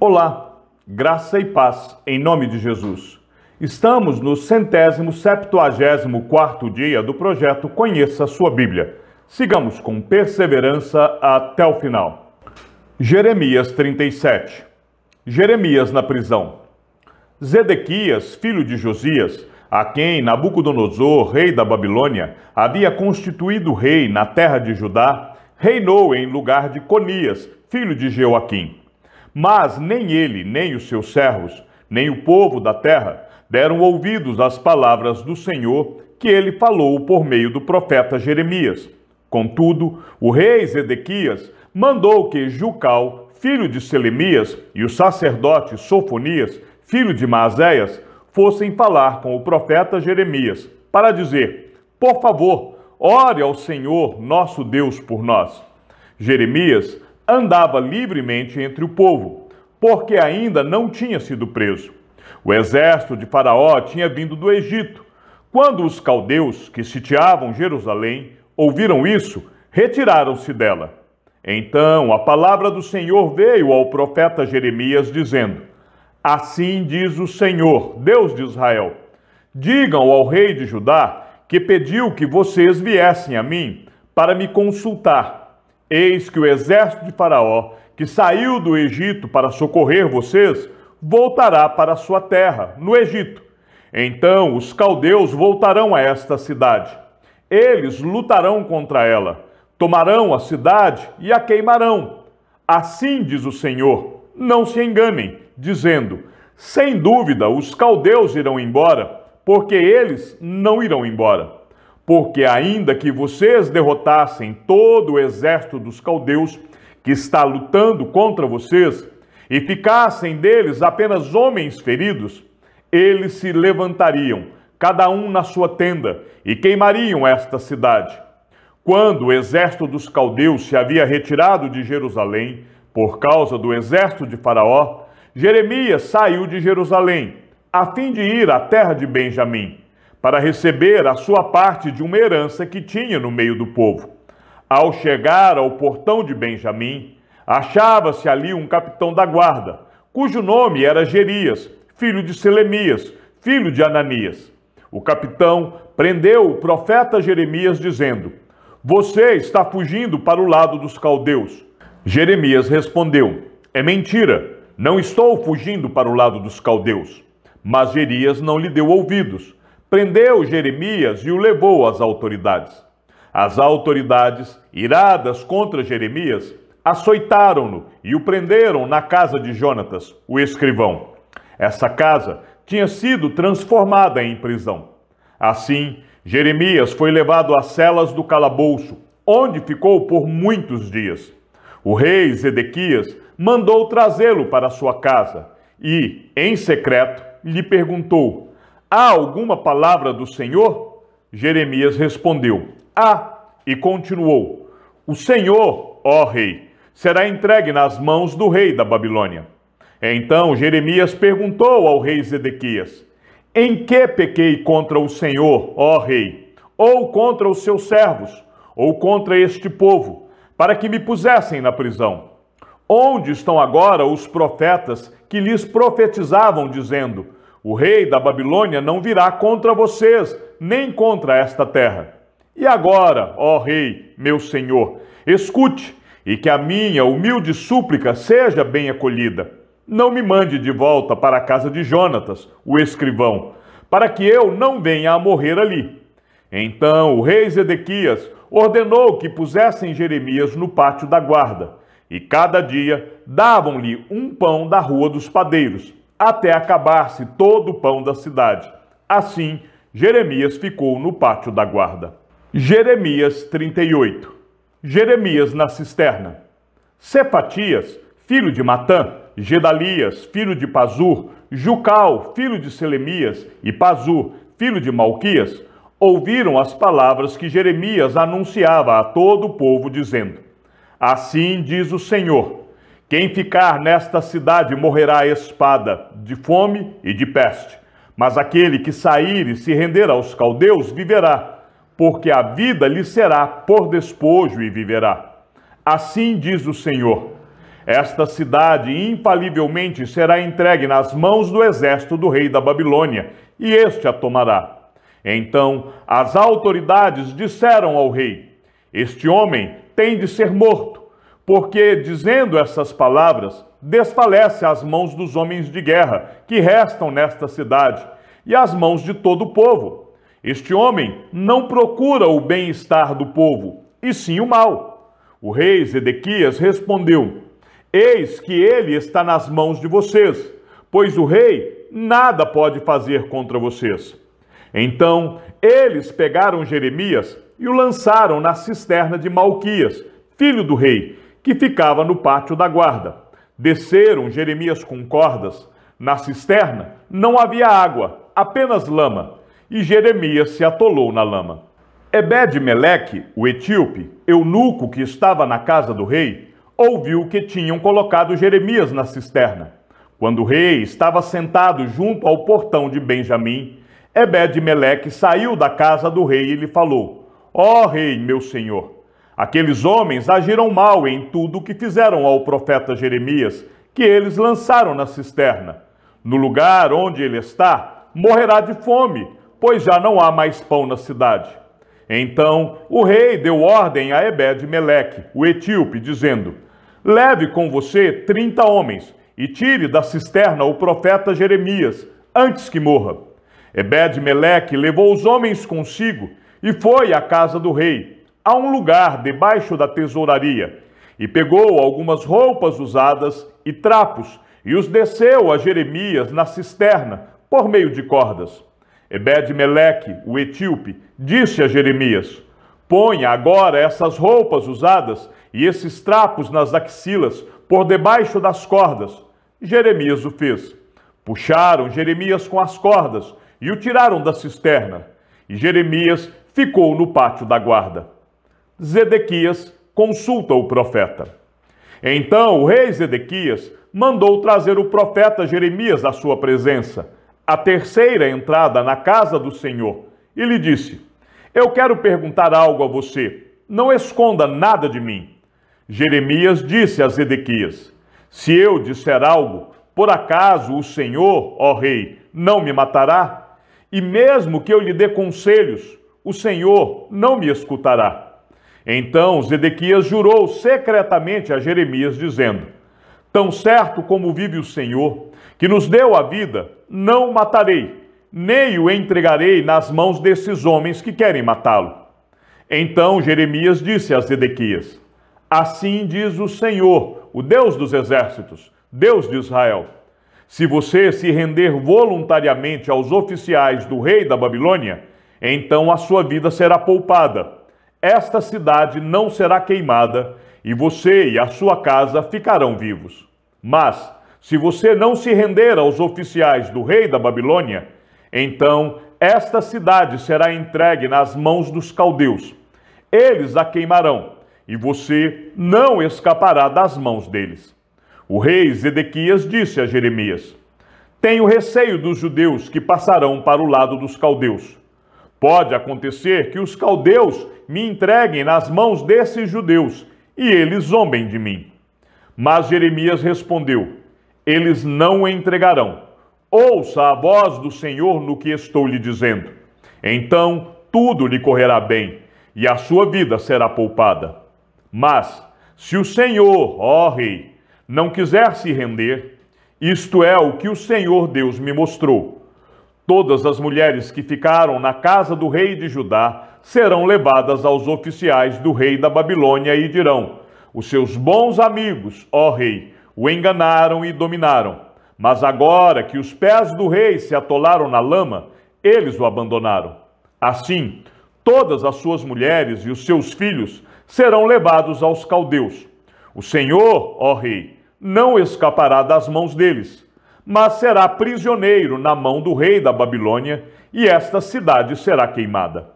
Olá, graça e paz em nome de Jesus. Estamos no 174º dia do projeto Conheça a Sua Bíblia. Sigamos com perseverança até o final. Jeremias 37. Jeremias na prisão. Zedequias, filho de Josias, a quem Nabucodonosor, rei da Babilônia, havia constituído rei na terra de Judá, reinou em lugar de Conias, filho de Jeoaquim. Mas nem ele, nem os seus servos, nem o povo da terra deram ouvidos às palavras do Senhor que ele falou por meio do profeta Jeremias. Contudo, o rei Zedequias mandou que Jucal, filho de Selemias, e o sacerdote Sofonias, filho de Maazéias, fossem falar com o profeta Jeremias, para dizer: por favor, ore ao Senhor nosso Deus por nós. Jeremias andava livremente entre o povo, porque ainda não tinha sido preso. O exército de Faraó tinha vindo do Egito. Quando os caldeus, que sitiavam Jerusalém, ouviram isso, retiraram-se dela. Então a palavra do Senhor veio ao profeta Jeremias, dizendo: assim diz o Senhor, Deus de Israel: digam ao rei de Judá que pediu que vocês viessem a mim para me consultar. Eis que o exército de Faraó, que saiu do Egito para socorrer vocês, voltará para a sua terra, no Egito. Então os caldeus voltarão a esta cidade. Eles lutarão contra ela, tomarão a cidade e a queimarão. Assim diz o Senhor: não se enganem, dizendo: sem dúvida os caldeus irão embora, porque eles não irão embora. Porque ainda que vocês derrotassem todo o exército dos caldeus que está lutando contra vocês, e ficassem deles apenas homens feridos, eles se levantariam, cada um na sua tenda, e queimariam esta cidade. Quando o exército dos caldeus se havia retirado de Jerusalém, por causa do exército de Faraó, Jeremias saiu de Jerusalém, a fim de ir à terra de Benjamim, para receber a sua parte de uma herança que tinha no meio do povo. Ao chegar ao portão de Benjamim, achava-se ali um capitão da guarda, cujo nome era Jerias, filho de Selemias, filho de Ananias. O capitão prendeu o profeta Jeremias, dizendo: você está fugindo para o lado dos caldeus. Jeremias respondeu: é mentira, não estou fugindo para o lado dos caldeus. Mas Jerias não lhe deu ouvidos. Prendeu Jeremias e o levou às autoridades. As autoridades, iradas contra Jeremias, açoitaram-no e o prenderam na casa de Jonatas, o escrivão. Essa casa tinha sido transformada em prisão. Assim, Jeremias foi levado às celas do calabouço, onde ficou por muitos dias. O rei Zedequias mandou trazê-lo para sua casa e, em secreto, lhe perguntou: há alguma palavra do Senhor? Jeremias respondeu: há, e continuou: o Senhor, ó rei, será entregue nas mãos do rei da Babilônia. Então Jeremias perguntou ao rei Zedequias: em que pequei contra o Senhor, ó rei, ou contra os seus servos, ou contra este povo, para que me pusessem na prisão? Onde estão agora os profetas que lhes profetizavam, dizendo: o rei da Babilônia não virá contra vocês, nem contra esta terra? E agora, ó rei, meu senhor, escute, e que a minha humilde súplica seja bem acolhida. Não me mande de volta para a casa de Jonatas, o escrivão, para que eu não venha a morrer ali. Então o rei Zedequias ordenou que pusessem Jeremias no pátio da guarda, e cada dia davam-lhe um pão da rua dos padeiros, até acabar-se todo o pão da cidade. Assim, Jeremias ficou no pátio da guarda. Jeremias 38. Jeremias na cisterna. Cefatias, filho de Matã, Gedalias, filho de Pazur, Jucal, filho de Selemias, e Pazur, filho de Malquias, ouviram as palavras que Jeremias anunciava a todo o povo, dizendo: assim diz o Senhor: quem ficar nesta cidade morrerá à espada, de fome e de peste. Mas aquele que sair e se render aos caldeus viverá, porque a vida lhe será por despojo e viverá. Assim diz o Senhor: Esta cidade infalivelmente será entregue nas mãos do exército do rei da Babilônia, e este a tomará. Então as autoridades disseram ao rei: este homem tem de ser morto, porque, dizendo essas palavras, desfalece as mãos dos homens de guerra que restam nesta cidade e as mãos de todo o povo. Este homem não procura o bem-estar do povo, e sim o mal. O rei Zedequias respondeu: eis que ele está nas mãos de vocês, pois o rei nada pode fazer contra vocês. Então eles pegaram Jeremias e o lançaram na cisterna de Malquias, filho do rei, que ficava no pátio da guarda. Desceram Jeremias com cordas. Na cisterna não havia água, apenas lama, e Jeremias se atolou na lama. Ebed-Meleque, o etíope, eunuco que estava na casa do rei, ouviu que tinham colocado Jeremias na cisterna. Quando o rei estava sentado junto ao portão de Benjamim, Ebed-Meleque saiu da casa do rei e lhe falou: ó rei, meu senhor, aqueles homens agiram mal em tudo o que fizeram ao profeta Jeremias, que eles lançaram na cisterna. No lugar onde ele está, morrerá de fome, pois já não há mais pão na cidade. Então o rei deu ordem a Ebed-Meleque, o etíope, dizendo: leve com você 30 homens e tire da cisterna o profeta Jeremias, antes que morra. Ebed-Meleque levou os homens consigo e foi à casa do rei, a um lugar debaixo da tesouraria, e pegou algumas roupas usadas e trapos, e os desceu a Jeremias na cisterna, por meio de cordas. Ebed-Meleque, o etíope, disse a Jeremias: ponha agora essas roupas usadas e esses trapos nas axilas, por debaixo das cordas. Jeremias o fez. Puxaram Jeremias com as cordas e o tiraram da cisterna, e Jeremias ficou no pátio da guarda. Zedequias consulta o profeta. Então o rei Zedequias mandou trazer o profeta Jeremias à sua presença, a terceira entrada na casa do Senhor, e lhe disse: eu quero perguntar algo a você, não esconda nada de mim. Jeremias disse a Zedequias: se eu disser algo, por acaso o Senhor, ó rei, não me matará? E mesmo que eu lhe dê conselhos, o Senhor não me escutará. Então Zedequias jurou secretamente a Jeremias, dizendo: tão certo como vive o Senhor, que nos deu a vida, não o matarei, nem o entregarei nas mãos desses homens que querem matá-lo. Então Jeremias disse a Zedequias: assim diz o Senhor, o Deus dos exércitos, Deus de Israel: se você se render voluntariamente aos oficiais do rei da Babilônia, então a sua vida será poupada. Esta cidade não será queimada, e você e a sua casa ficarão vivos. Mas, se você não se render aos oficiais do rei da Babilônia, então esta cidade será entregue nas mãos dos caldeus. Eles a queimarão, e você não escapará das mãos deles. O rei Zedequias disse a Jeremias: tenho receio dos judeus que passarão para o lado dos caldeus. Pode acontecer que os caldeus me entreguem nas mãos desses judeus, e eles zombem de mim. Mas Jeremias respondeu: eles não o entregarão. Ouça a voz do Senhor no que estou lhe dizendo. Então tudo lhe correrá bem, e a sua vida será poupada. Mas, se o Senhor, ó rei, não quiser se render, isto é o que o Senhor Deus me mostrou: todas as mulheres que ficaram na casa do rei de Judá serão levadas aos oficiais do rei da Babilônia e dirão: os seus bons amigos, ó rei, o enganaram e dominaram. Mas agora que os pés do rei se atolaram na lama, eles o abandonaram. Assim, todas as suas mulheres e os seus filhos serão levados aos caldeus. O Senhor, ó rei, não escapará das mãos deles, mas será prisioneiro na mão do rei da Babilônia, e esta cidade será queimada.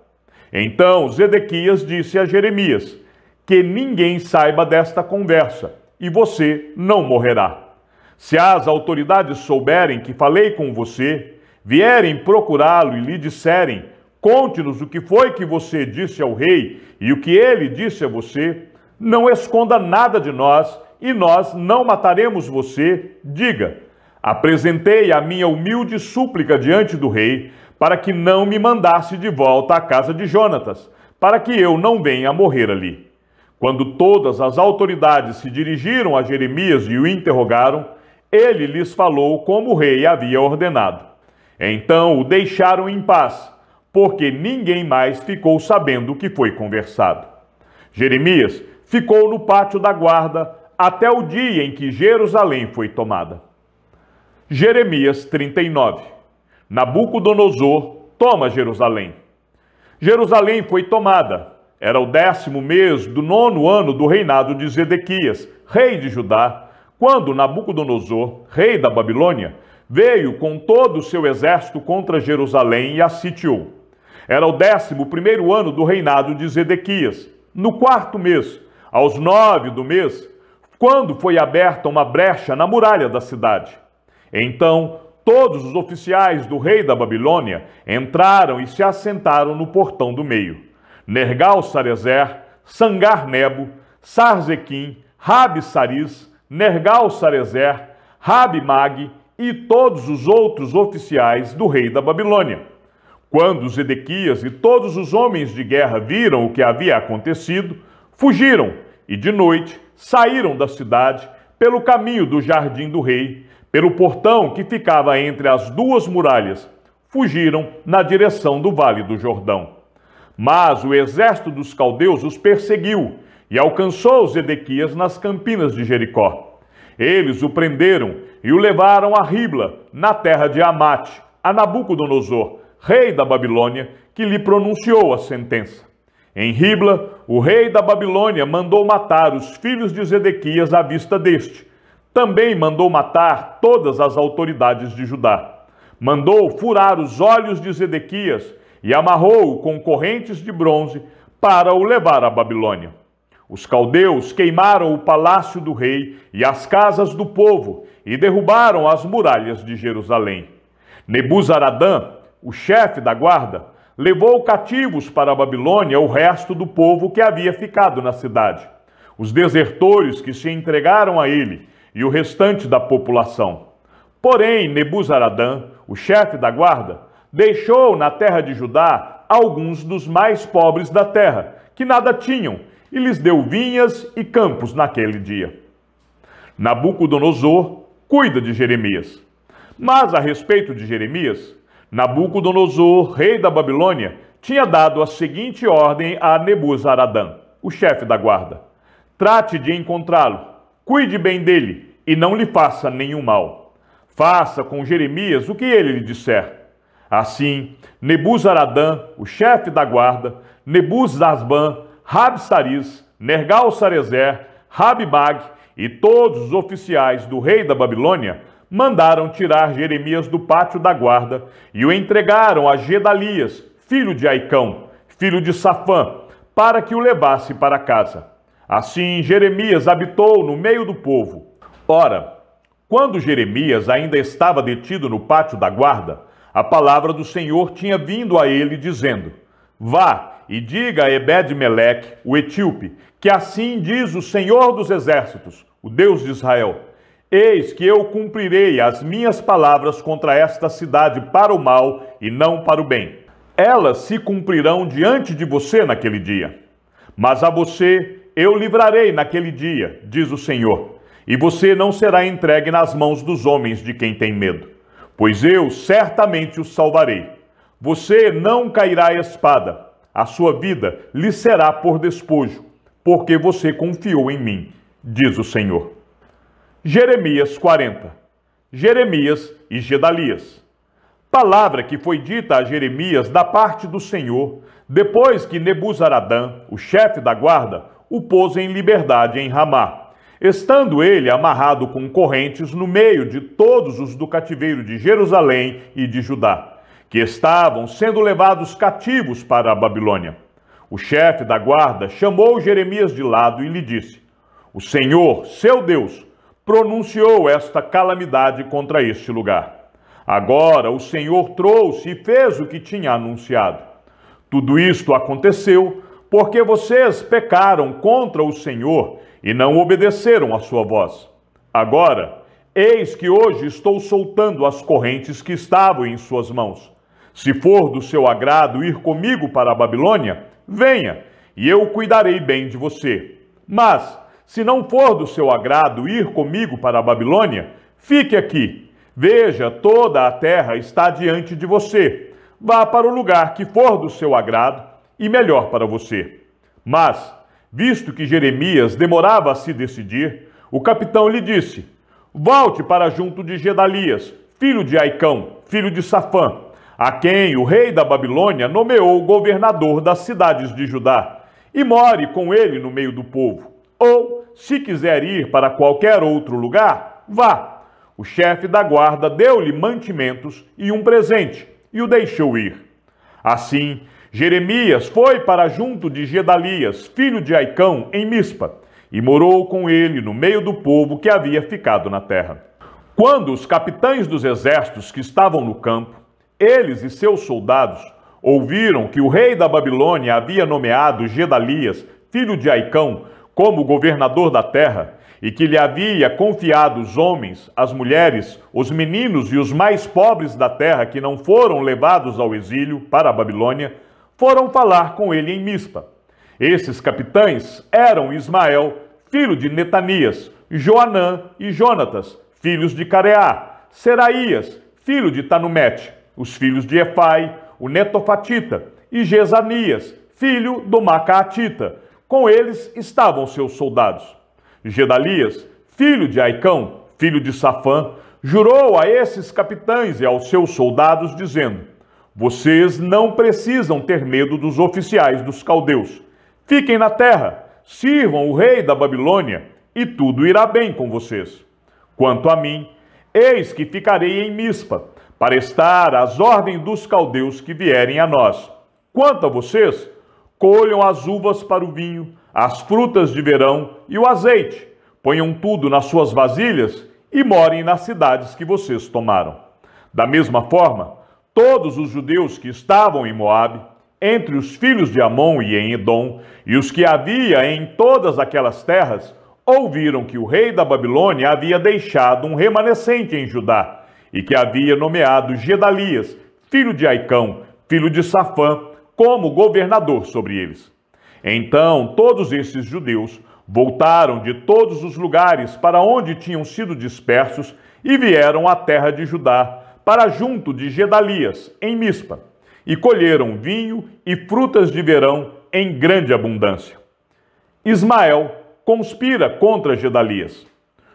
Então Zedequias disse a Jeremias: que ninguém saiba desta conversa, e você não morrerá. Se as autoridades souberem que falei com você, vierem procurá-lo e lhe disserem: conte-nos o que foi que você disse ao rei e o que ele disse a você, não esconda nada de nós e nós não mataremos você, diga: apresentei a minha humilde súplica diante do rei, para que não me mandasse de volta à casa de Jonatas, para que eu não venha a morrer ali. Quando todas as autoridades se dirigiram a Jeremias e o interrogaram, ele lhes falou como o rei havia ordenado. Então o deixaram em paz, porque ninguém mais ficou sabendo o que foi conversado. Jeremias ficou no pátio da guarda até o dia em que Jerusalém foi tomada. Jeremias 39. Nabucodonosor toma Jerusalém. Jerusalém foi tomada. Era o 10º mês do 9º ano do reinado de Zedequias, rei de Judá, quando Nabucodonosor, rei da Babilônia, veio com todo o seu exército contra Jerusalém e a sitiou. Era o 11º ano do reinado de Zedequias. No 4º mês, aos 9 do mês, quando foi aberta uma brecha na muralha da cidade. Então, todos os oficiais do rei da Babilônia entraram e se assentaram no portão do meio. Nergal-Sarezer, Sangar-Nebo, Sarzequim, Rabi-Saris, Nergal-Sarezer, Rabi-Mag e todos os outros oficiais do rei da Babilônia. Quando Zedequias e todos os homens de guerra viram o que havia acontecido, fugiram e de noite saíram da cidade pelo caminho do jardim do rei, pelo portão que ficava entre as duas muralhas. Fugiram na direção do Vale do Jordão. Mas o exército dos caldeus os perseguiu e alcançou Zedequias nas campinas de Jericó. Eles o prenderam e o levaram a Ribla, na terra de Amate, a Nabucodonosor, rei da Babilônia, que lhe pronunciou a sentença. Em Ribla, o rei da Babilônia mandou matar os filhos de Zedequias à vista deste. Também mandou matar todas as autoridades de Judá. Mandou furar os olhos de Zedequias e amarrou-o com correntes de bronze para o levar à Babilônia. Os caldeus queimaram o palácio do rei e as casas do povo e derrubaram as muralhas de Jerusalém. Nebuzaradã, o chefe da guarda, levou cativos para a Babilônia o resto do povo que havia ficado na cidade, os desertores que se entregaram a ele e o restante da população. Porém, Nebuzaradã, o chefe da guarda, deixou na terra de Judá alguns dos mais pobres da terra, que nada tinham, e lhes deu vinhas e campos naquele dia. Nabucodonosor cuida de Jeremias. Mas a respeito de Jeremias, Nabucodonosor, rei da Babilônia, tinha dado a seguinte ordem a Nebuzaradã, o chefe da guarda: trate de encontrá-lo, cuide bem dele e não lhe faça nenhum mal. Faça com Jeremias o que ele lhe disser. Assim, Nebuzaradã, o chefe da guarda, Nebuzasban, Rabi-Saris, Nergal-Sarezer, Rabi-Mag e todos os oficiais do rei da Babilônia mandaram tirar Jeremias do pátio da guarda e o entregaram a Gedalias, filho de Aicão, filho de Safã, para que o levasse para casa. Assim, Jeremias habitou no meio do povo. Ora, quando Jeremias ainda estava detido no pátio da guarda, a palavra do Senhor tinha vindo a ele, dizendo: vá e diga a Ebed-Meleque, o etíope, que assim diz o Senhor dos Exércitos, o Deus de Israel: eis que eu cumprirei as minhas palavras contra esta cidade para o mal e não para o bem. Elas se cumprirão diante de você naquele dia. Mas a você eu livrarei naquele dia, diz o Senhor, e você não será entregue nas mãos dos homens de quem tem medo, pois eu certamente o salvarei. Você não cairá à espada, a sua vida lhe será por despojo, porque você confiou em mim, diz o Senhor. Jeremias 40. Jeremias e Gedalias. Palavra que foi dita a Jeremias da parte do Senhor, depois que Nebuzaradã, o chefe da guarda, o pôs em liberdade em Ramá, estando ele amarrado com correntes no meio de todos os do cativeiro de Jerusalém e de Judá, que estavam sendo levados cativos para a Babilônia. O chefe da guarda chamou Jeremias de lado e lhe disse: o Senhor, seu Deus, pronunciou esta calamidade contra este lugar. Agora o Senhor trouxe e fez o que tinha anunciado. Tudo isto aconteceu porque vocês pecaram contra o Senhor e não obedeceram à sua voz. Agora, eis que hoje estou soltando as correntes que estavam em suas mãos. Se for do seu agrado ir comigo para a Babilônia, venha, e eu cuidarei bem de você. Mas, se não for do seu agrado ir comigo para a Babilônia, fique aqui. Veja, toda a terra está diante de você. Vá para o lugar que for do seu agrado e melhor para você. Mas, visto que Jeremias demorava a se decidir, o capitão lhe disse: volte para junto de Gedalias, filho de Aicão, filho de Safã, a quem o rei da Babilônia nomeou governador das cidades de Judá, e more com ele no meio do povo. Ou, se quiser ir para qualquer outro lugar, vá. O chefe da guarda deu-lhe mantimentos e um presente, e o deixou ir. Assim, Jeremias foi para junto de Gedalias, filho de Aicão, em Mispa, e morou com ele no meio do povo que havia ficado na terra. Quando os capitães dos exércitos que estavam no campo, eles e seus soldados, ouviram que o rei da Babilônia havia nomeado Gedalias, filho de Aicão, como governador da terra, e que lhe havia confiado os homens, as mulheres, os meninos e os mais pobres da terra que não foram levados ao exílio para a Babilônia, foram falar com ele em Mispa. Esses capitães eram Ismael, filho de Netanias, Joanã e Jonatas, filhos de Careá, Seraías, filho de Tanumete, os filhos de Efai, o Netofatita, e Jezanias, filho do Macaatita. Com eles estavam seus soldados. Gedalias, filho de Aicão, filho de Safã, jurou a esses capitães e aos seus soldados, dizendo: vocês não precisam ter medo dos oficiais dos caldeus. Fiquem na terra, sirvam o rei da Babilônia, e tudo irá bem com vocês. Quanto a mim, eis que ficarei em Mispa, para estar às ordens dos caldeus que vierem a nós. Quanto a vocês, colham as uvas para o vinho, as frutas de verão e o azeite. Ponham tudo nas suas vasilhas e morem nas cidades que vocês tomaram. Da mesma forma, todos os judeus que estavam em Moabe, entre os filhos de Amon e em Edom, e os que havia em todas aquelas terras, ouviram que o rei da Babilônia havia deixado um remanescente em Judá, e que havia nomeado Gedalias, filho de Aicão, filho de Safã, como governador sobre eles. Então todos esses judeus voltaram de todos os lugares para onde tinham sido dispersos e vieram à terra de Judá, para junto de Gedalias, em Mispa, e colheram vinho e frutas de verão em grande abundância. Ismael conspira contra Gedalias.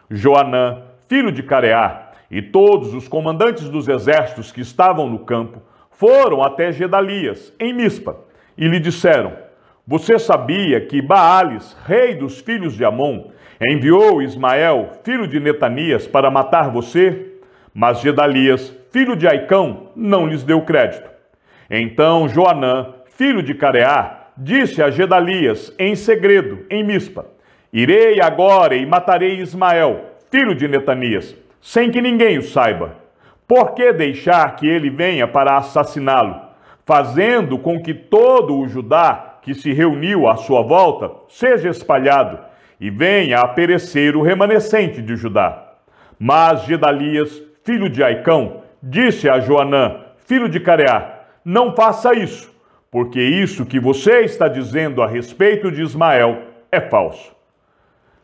Joanã, filho de Careá, e todos os comandantes dos exércitos que estavam no campo foram até Gedalias, em Mispa, e lhe disseram: você sabia que Baales, rei dos filhos de Amon, enviou Ismael, filho de Netanias, para matar você? Mas Gedalias, filho de Aicão, não lhes deu crédito. Então Joanã, filho de Careá, disse a Gedalias em segredo, em Mispa: irei agora e matarei Ismael, filho de Netanias, sem que ninguém o saiba. Por que deixar que ele venha para assassiná-lo, fazendo com que todo o Judá que se reuniu à sua volta seja espalhado e venha a perecer o remanescente de Judá? Mas Gedalias, filho de Aicão, disse a Joanã, filho de Careá: não faça isso, porque isso que você está dizendo a respeito de Ismael é falso.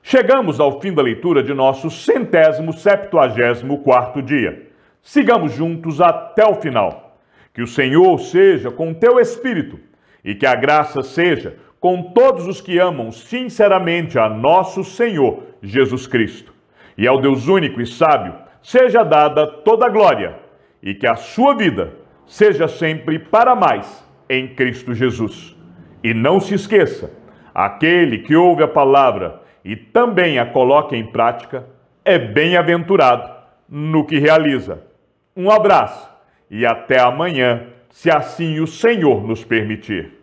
Chegamos ao fim da leitura de nosso 174º dia. Sigamos juntos até o final. Que o Senhor seja com teu espírito e que a graça seja com todos os que amam sinceramente a nosso Senhor Jesus Cristo. E ao Deus único e sábio seja dada toda a glória e que a sua vida seja sempre para mais em Cristo Jesus. E não se esqueça, aquele que ouve a palavra e também a coloca em prática é bem-aventurado no que realiza. Um abraço e até amanhã, se assim o Senhor nos permitir.